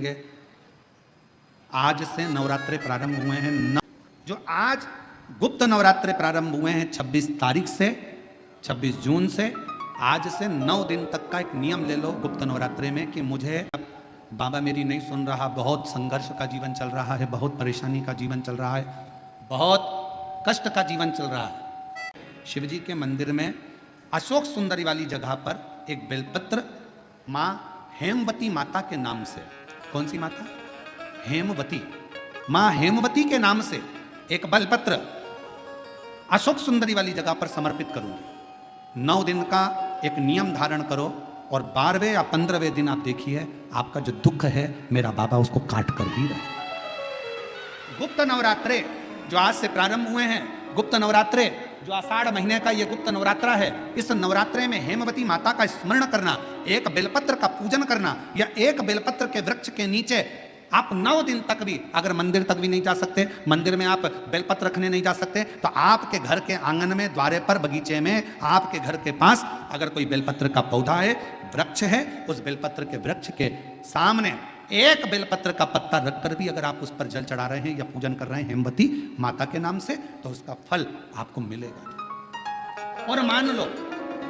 करेंगे। आज से नवरात्रे प्रारंभ हुए हैं। जो आज गुप्त नवरात्रे प्रारंभ हुए हैं 26 तारीख से, 26 जून से, आज से 9 दिन तक का एक नियम ले लो गुप्त नवरात्रे में कि मुझे बाबा मेरी नहीं सुन रहा, बहुत संघर्ष का जीवन चल रहा है, बहुत परेशानी का जीवन चल रहा है, बहुत कष्ट का जीवन चल रहा है। शिव जी के मंदिर में अशोक सुंदरी वाली जगह पर एक बेलपत्र माँ हेमवती माता के नाम से, कौन सी माता? हेमवती, माँ हेमवती के नाम से एक बेलपत्र अशोक सुंदरी वाली जगह पर समर्पित करूंगी। 9 दिन का एक नियम धारण करो और 12वें या 15वें दिन आप देखिए आपका जो दुख है मेरा बाबा उसको काट कर ही रहे। गुप्त नवरात्रे जो आज से प्रारंभ हुए हैं, गुप्त नवरात्रे जो आषाढ़ महीने का ये गुप्त नवरात्रा है, इस नवरात्रे में हेमवती माता का स्मरण करना, एक बेलपत्र का पूजन करना, या एक बेलपत्र के वृक्ष के नीचे आप 9 दिन तक भी, अगर मंदिर तक भी नहीं जा सकते, मंदिर में आप बेलपत्र रखने नहीं जा सकते, तो आपके घर के आंगन में, द्वारे पर, बगीचे में, आपके घर के पास अगर कोई बेलपत्र का पौधा है, वृक्ष है, उस बेलपत्र के वृक्ष के सामने एक बेलपत्र का पत्ता रखकर भी अगर आप उस पर जल चढ़ा रहे हैं या पूजन कर रहे हैं हेमवती माता के नाम से, तो उसका फल आपको मिलेगा। और मान लो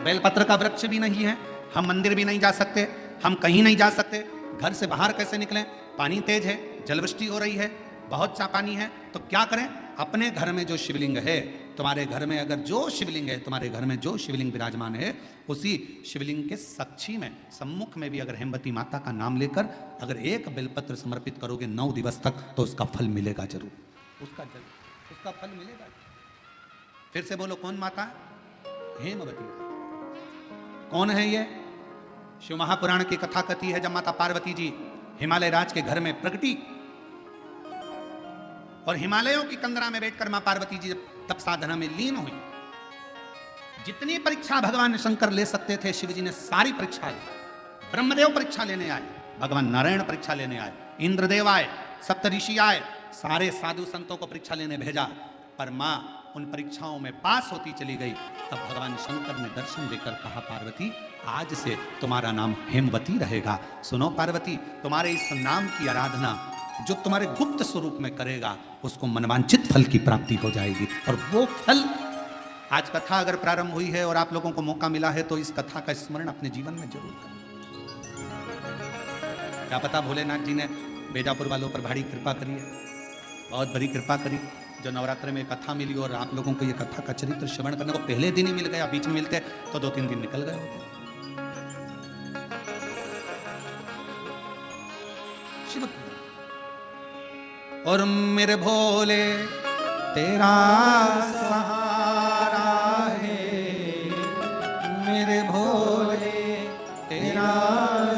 बेलपत्र का वृक्ष भी नहीं है, हम मंदिर भी नहीं जा सकते, हम कहीं नहीं जा सकते, घर से बाहर कैसे निकलें? पानी तेज है, जलवृष्टि हो रही है, बहुत सा पानी है, तो क्या करें? अपने घर में जो शिवलिंग है, तुम्हारे घर में अगर जो शिवलिंग है, तुम्हारे घर में जो शिवलिंग विराजमान है, उसी शिवलिंग के साक्षी में, सम्मुख में भी अगर हेमवती माता का नाम लेकर अगर एक बेलपत्र समर्पित करोगे 9 दिवस तक, तो उसका फल मिलेगा जरूर, उसका फल मिलेगा। फिर से बोलो, कौन माता? हेमवती। कौन है ये? शिव महापुराण की कथा कथी है, जब माता पार्वती जी हिमालय राज के घर में प्रगटी और हिमालयों की कंदरा में बैठकर मां पार्वती जी तप साधना में लीन हुई। जितनी परीक्षा भगवान शंकर ले सकते थे, शिव जी ने सारी परीक्षा ली। ब्रह्मदेव परीक्षा लेने आए, भगवान नारायण परीक्षा लेने आए, इंद्रदेव आए, सप्तऋषि आए, सारे साधु संतों को परीक्षा लेने भेजा, पर मां उन परीक्षाओं में पास होती चली गई। तब भगवान शंकर ने दर्शन देकर कहा, पार्वती आज से तुम्हारा नाम हेमवती रहेगा। सुनो पार्वती, तुम्हारे इस नाम की आराधना जो तुम्हारे गुप्त स्वरूप में करेगा, उसको मनवांछित फल की प्राप्ति हो जाएगी। और वो फल, आज कथा अगर प्रारंभ हुई है और आप लोगों को मौका मिला है, तो इस कथा का स्मरण अपने जीवन में जरूर करें। क्या पता भोलेनाथ जी ने बेजापुर वालों पर भारी कृपा करी है, बहुत बड़ी कृपा करी, जो नवरात्र में कथा मिली और आप लोगों को ये कथा का चरित्र श्रवण करने को पहले दिन ही मिल गया। बीच में मिलते तो 2-3 दिन निकल गए होते। शिव और मेरे भोले तेरा सहारा है, मेरे भोले तेरा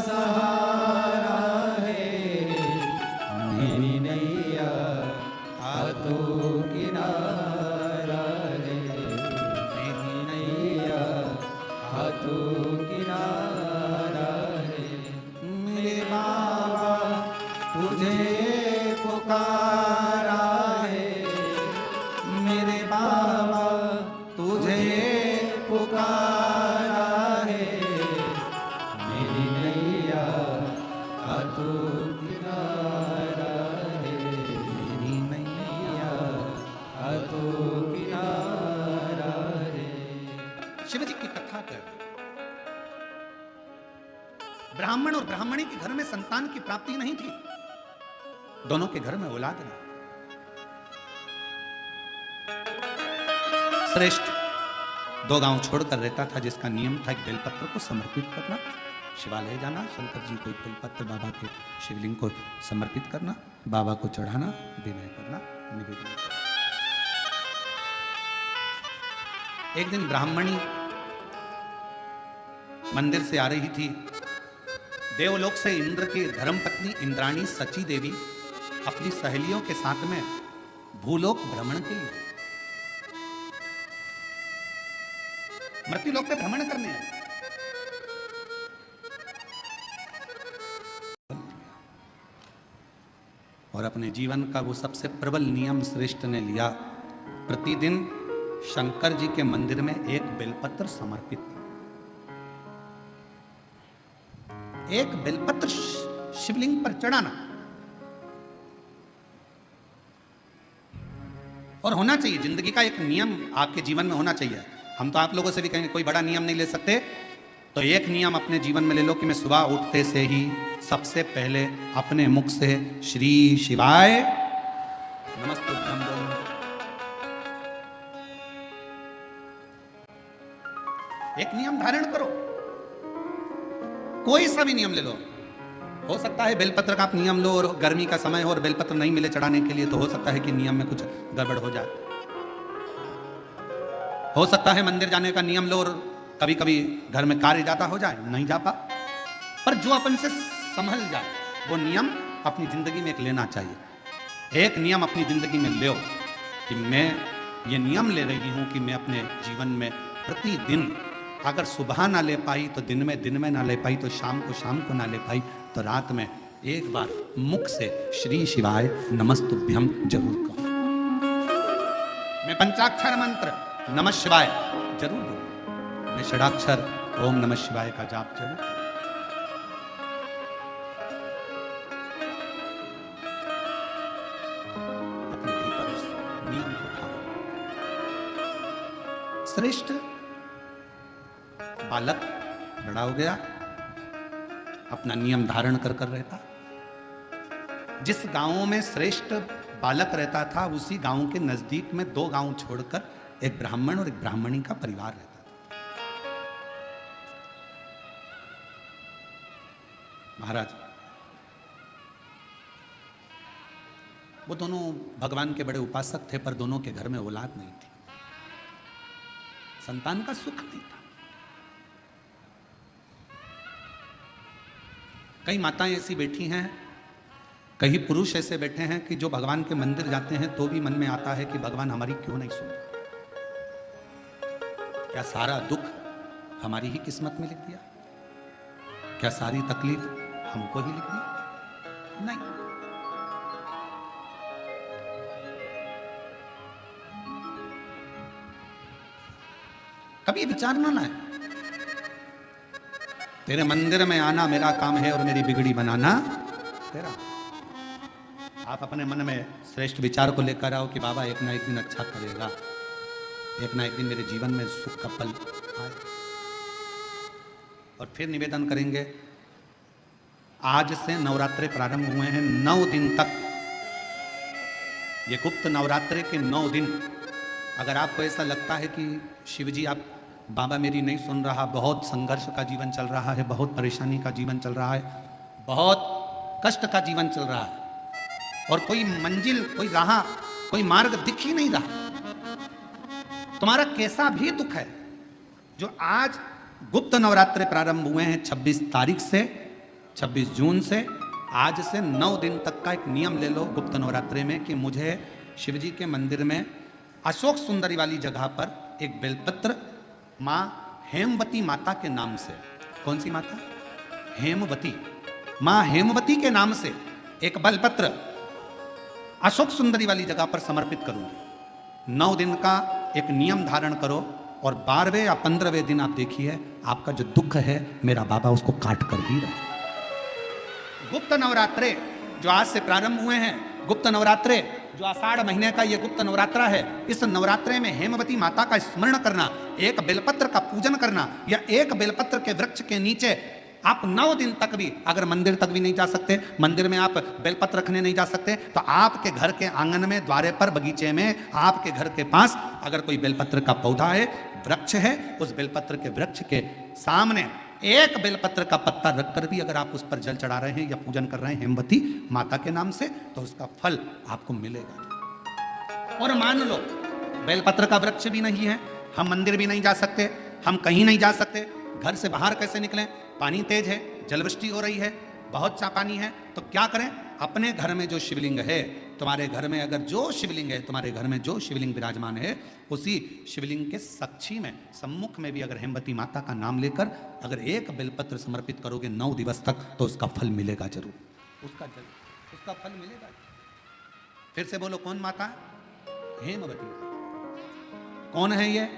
सहारा है, मेरी नैया तो किनारा है, मेरी नैया तो किनारा है, मेरे बाबा तुझे पुकारा है, मेरे बाबा तुझे पुकारा है, मेरी नैया तो किनारा है, मेरी नैया तो किनारा है। शिव जी की कथा कर, ब्राह्मण और ब्राह्मणी के घर में संतान की प्राप्ति नहीं थी, दोनों के घर में औलाद नहीं। श्रेष्ठ 2 गांव छोड़कर रहता था, जिसका नियम था एक बेलपत्र को समर्पित करना, शिवालय जाना, शंकर जी को एक बेलपत्र बाबा के शिवलिंग को समर्पित करना, बाबा को चढ़ाना, विनय करना, निवेदन करना। एक दिन ब्राह्मणी मंदिर से आ रही थी। देवलोक से इंद्र की धर्मपत्नी इंद्राणी सची देवी अपनी सहेलियों के साथ में भूलोक भ्रमण के लिए मृत्युलोक पे भ्रमण करने आए। और अपने जीवन का वो सबसे प्रबल नियम श्रेष्ठ ने लिया, प्रतिदिन शंकर जी के मंदिर में एक बेलपत्र समर्पित, एक बेलपत्र शिवलिंग पर चढ़ाना। और होना चाहिए, जिंदगी का एक नियम आपके जीवन में होना चाहिए। हम तो आप लोगों से भी कहेंगे कोई बड़ा नियम नहीं ले सकते, तो एक नियम अपने जीवन में ले लो कि मैं सुबह उठते से ही सबसे पहले अपने मुख से श्री शिवाय नमस्तुभ्यं बोलूं। एक नियम धारण करो, कोई सा भी नियम ले लो। हो सकता है बेलपत्र का आप नियम लो और गर्मी का समय हो और बेलपत्र नहीं मिले चढ़ाने के लिए, तो हो सकता है कि नियम में कुछ गड़बड़ हो जाए। हो सकता है मंदिर जाने का नियम लो और कभी कभी घर में कार्य ज्यादा हो जाए, नहीं जा पा। पर जो अपन से संभल जाए वो नियम अपनी जिंदगी में एक लेना चाहिए। एक नियम अपनी जिंदगी में लो कि मैं ये नियम ले रही हूं कि मैं अपने जीवन में प्रतिदिन अगर सुबह ना ले पाई तो दिन में ना ले पाई तो शाम को ना ले पाई तो रात में एक बार मुख से श्री शिवाय नमस्तुभ्यं जरूर कहो। मैं पंचाक्षर मंत्र नमः शिवाय जरूर बोलूं। मैं षडाक्षर ओम नमः शिवाय का जाप जरूर। अपने भीतर उस नियम को ढालो। श्रेष्ठ बालक बड़ा हो गया, अपना नियम धारण कर रहता। जिस गांव में श्रेष्ठ बालक रहता था उसी गांव के नजदीक में 2 गांव छोड़कर एक ब्राह्मण और एक ब्राह्मणी का परिवार रहता था। महाराज वो दोनों भगवान के बड़े उपासक थे, पर दोनों के घर में औलाद नहीं थी, संतान का सुख नहीं था। कई माताएं ऐसी बैठी हैं, कई पुरुष ऐसे बैठे हैं कि जो भगवान के मंदिर जाते हैं तो भी मन में आता है कि भगवान हमारी क्यों नहीं सुन रहा। क्या सारा दुख हमारी ही किस्मत में लिख दिया? क्या सारी तकलीफ हमको ही लिख दी? नहीं। कभी विचारना ना है, तेरे मंदिर में आना मेरा काम है और मेरी बिगड़ी बनाना तेरा। आप अपने मन में श्रेष्ठ विचार को लेकर आओ कि बाबा एक ना एक दिन अच्छा करेगा, एक ना एक दिन मेरे जीवन में सुख का पल आए। और फिर निवेदन करेंगे, आज से नवरात्रे प्रारंभ हुए हैं, 9 दिन तक, ये गुप्त नवरात्रे के 9 दिन। अगर आपको ऐसा लगता है कि शिवजी आप बाबा मेरी नहीं सुन रहा, बहुत संघर्ष का जीवन चल रहा है, बहुत परेशानी का जीवन चल रहा है, बहुत कष्ट का जीवन चल रहा है और कोई मंजिल, कोई राह, कोई मार्ग दिख ही नहीं रहा, तुम्हारा कैसा भी दुख है, जो आज गुप्त नवरात्रे प्रारंभ हुए हैं 26 तारीख से, 26 जून से, आज से 9 दिन तक का एक नियम ले लो गुप्त नवरात्रे में कि मुझे शिवजी के मंदिर में अशोक सुंदरी वाली जगह पर एक बेलपत्र माँ हेमवती माता के नाम से, कौन सी माता? हेमवती, माँ हेमवती के नाम से एक बेलपत्र अशोक सुंदरी वाली जगह पर समर्पित करूंगी। 9 दिन का एक नियम धारण करो और 12वें या 15वें दिन आप देखिए आपका जो दुख है मेरा बाबा उसको काट कर ही रहे। गुप्त नवरात्रे जो आज से प्रारंभ हुए हैं, गुप्त नवरात्रे जो आषाढ़ महीने का ये गुप्त नवरात्रा है, इस नवरात्रे में हेमवती माता का स्मरण करना, एक बेलपत्र का पूजन करना, या एक बेलपत्र के वृक्ष के नीचे आप 9 दिन तक भी, अगर मंदिर तक भी नहीं जा सकते, मंदिर में आप बेलपत्र रखने नहीं जा सकते, तो आपके घर के आंगन में, द्वारे पर, बगीचे में, आपके घर के पास अगर कोई बेलपत्र का पौधा है, वृक्ष है, उस बेलपत्र के वृक्ष के सामने एक बेलपत्र का पत्ता रखकर भी अगर आप उस पर जल चढ़ा रहे हैं या पूजन कर रहे हैं हेमवती माता के नाम से, तो उसका फल आपको मिलेगा। और मान लो बेलपत्र का वृक्ष भी नहीं है, हम मंदिर भी नहीं जा सकते, हम कहीं नहीं जा सकते, घर से बाहर कैसे निकलें? पानी तेज है, जलवृष्टि हो रही है, बहुत सा पानी है, तो क्या करें? अपने घर में जो शिवलिंग है, तुम्हारे घर में अगर जो शिवलिंग है, तुम्हारे घर में जो शिवलिंग विराजमान है, उसी शिवलिंग के साक्षी में, सम्मुख में भी अगर हेमवती माता का नाम लेकर अगर एक बेलपत्र समर्पित करोगे 9 दिवस तक, तो उसका फल मिलेगा जरूर, उसका फल मिलेगा। फिर से बोलो, कौन माता? हेमवती। कौन है ये?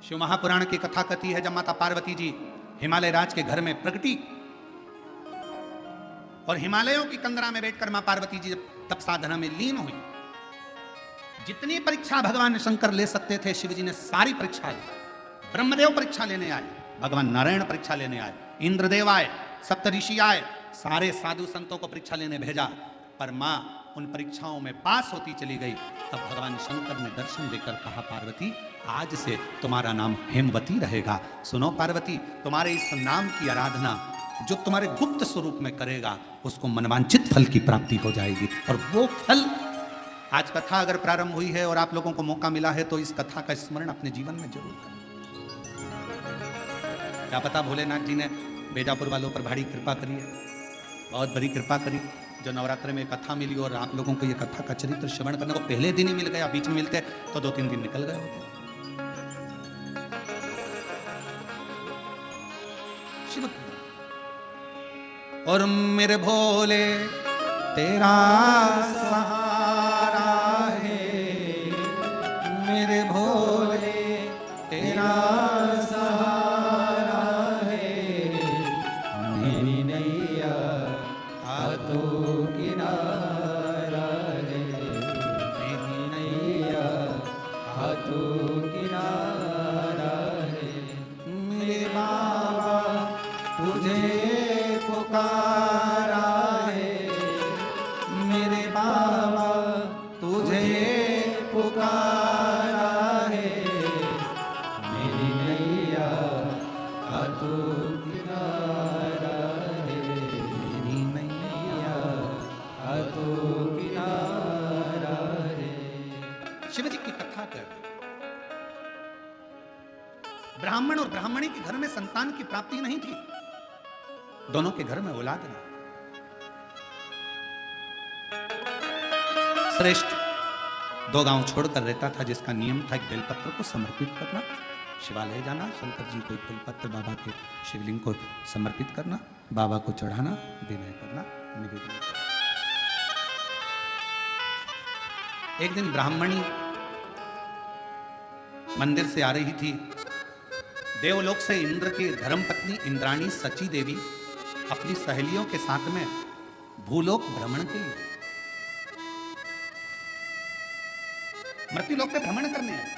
शिव महापुराण की कथा कथी है, जब माता पार्वती जी हिमालय राज के घर में प्रकटी और हिमालयों की कंदरा में बैठकर मां पार्वती जी जब तप साधना में लीन हुई, जितनी परीक्षा भगवान शंकर ले सकते थे शिव जी ने सारी परीक्षा ली। ब्रह्मदेव परीक्षा लेने आए, भगवान नारायण परीक्षा लेने आए, इंद्रदेव आए, सप्तऋषि आए, सारे साधु संतों को परीक्षा लेने भेजा, पर मां उन परीक्षाओं में पास होती चली गई। तब भगवान शंकर ने दर्शन देकर कहा, पार्वती आज से तुम्हारा नाम हेमवती रहेगा। सुनो पार्वती, तुम्हारे इस नाम की आराधना जो तुम्हारे गुप्त स्वरूप में करेगा उसको मनवांछित फल की प्राप्ति हो जाएगी। और वो फल, आज कथा अगर प्रारंभ हुई है और आप लोगों को मौका मिला है तो इस कथा का स्मरण अपने जीवन में जरूर करें। क्या पता भोलेनाथ जी ने बेजापुर वालों पर भारी कृपा करी है, बहुत बड़ी कृपा करी, जो नवरात्र में कथा मिली और आप लोगों को ये कथा का चरित्र श्रवण करने को पहले दिन ही मिल गया, बीच में मिलते तो 2-3 दिन निकल गए होते। शिव और मेरे भोले तेरा सहारा है, मेरे भोले तेरा सहारा है, मेरी नैया हाथों किनारा है, मेरी नैया हाथों किनारा है, मेरे बाबा तुझे पुकारा है, मेरे बाबा तुझे पुकारा है, मेरी नैया हाथों किनारा है, मेरी नैया हाथों किनारा है। शिव जी की कथा कर, ब्राह्मण और ब्राह्मणी के घर में संतान की प्राप्ति नहीं थी, दोनों के घर में औलाद नहीं। श्रेष्ठ 2 गांव छोड़कर रहता था, जिसका नियम था एक बेलपत्र को समर्पित करना, शिवालय जाना, शंकर जी को एक बेलपत्र बाबा के शिवलिंग को समर्पित करना, बाबा को चढ़ाना, विनय करना, निवेदन करना। एक दिन ब्राह्मणी मंदिर से आ रही थी, देवलोक से इंद्र की धर्मपत्नी इंद्राणी सची देवी अपनी सहेलियों के साथ में भूलोक भ्रमण के लिए मृत्युलोक पे भ्रमण करने आए।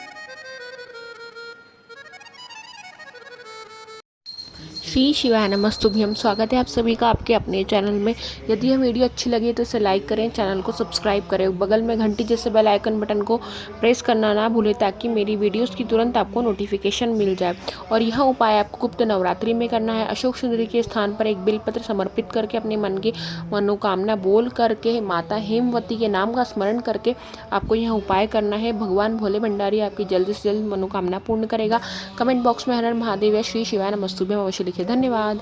श्री शिवाय नमस्तुभ्यम। स्वागत है आप सभी का आपके अपने चैनल में। यदि यह वीडियो अच्छी लगी तो इसे लाइक करें, चैनल को सब्सक्राइब करें, बगल में घंटी जैसे बेल आइकन बटन को प्रेस करना ना भूलें ताकि मेरी वीडियोस की तुरंत आपको नोटिफिकेशन मिल जाए। और यह उपाय आपको गुप्त नवरात्रि में करना है। अशोक सुंदरी के स्थान पर एक बिलपत्र समर्पित करके अपने मन की मनोकामना बोल करके माता हेमवती के नाम का स्मरण करके आपको यह उपाय करना है। भगवान भोले भंडारी आपकी जल्द से जल्द मनोकामना पूर्ण करेगा। कमेंट बॉक्स में हर हर महादेव या श्री शिवाय नमस्तुभ्यम अवश्य लिखें। धन्यवाद।